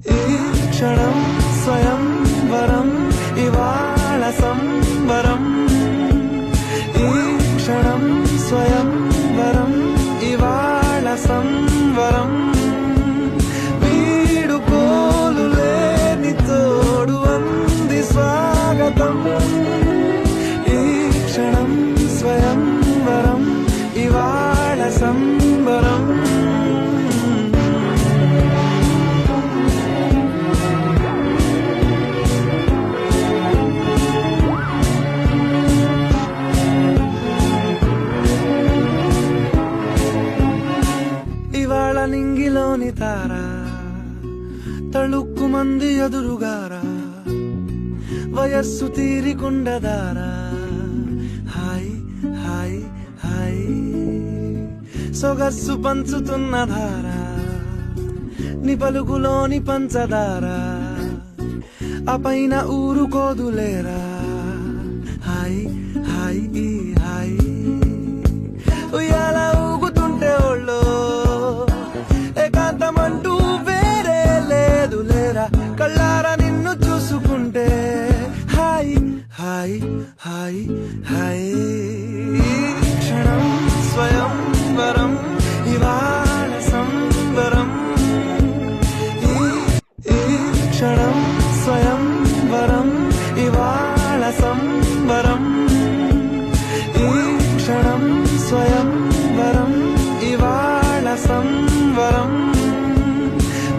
ఈ క్షణం స్వయంవరం ఇవాళ సంబరం ఈ క్షణం స్వయంవరం ఇవాళ సంవరం వీడుకోలు లేని తోడు అంది స్వాగతం ఈ క్షణం స్వయంవరం ఇవాళ సంబరం ఇవాళ నింగిలోని తార తళుక్కు మంది ఎదురుగారా వయస్సు తీరికుండదారా హాయ్ హాయ్ హాయ్ సొగస్సు పంచుతున్న ధార ని పలుకులోని పంచదార ఆ పైన ఊరుకోదులేరా హాయ్ హాయ్ ఈ హాయ్ ఉయ్యాల ఊగుతుంటే ఒళ్ళో ఏకాంతమంటూ వేరే లేదు లేరా కళ్ళారా నిన్ను చూసుకుంటే హాయ్ హాయ్ హాయ్ హాయ్ క్షణం స్వయంవరం ఇవాళ సంబరం ఈ క్షణం స్వయంవరం ఇవాళ సంబరం ఈ క్షణం స్వయంవరం ఇవాళ సంవరం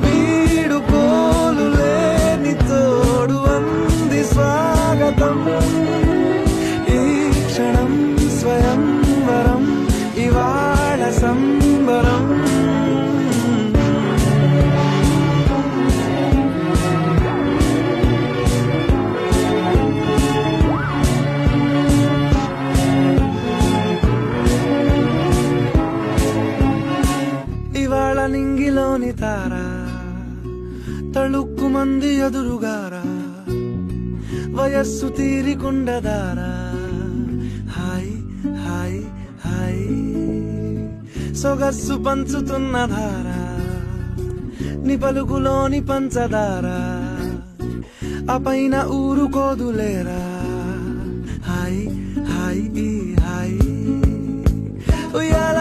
వీడుకోలు లేని తోడు అంది స్వాగతం ఈ క్షణం స్వయంవరం ఇవాళ సంబరం ఇవాళ నింగిలోని తార తళుక్కు మంది ఎదురుగారా వయస్సు తీరికుండదారా హాయ్ హాయ్ హాయ్ సొగస్సు పంచుతున్న ధార ని పలుకులోని పంచదార ఆ పైన ఊరుకోదులేరా హాయ్ హాయ్ ఈ హాయ్ ఉయ్యాల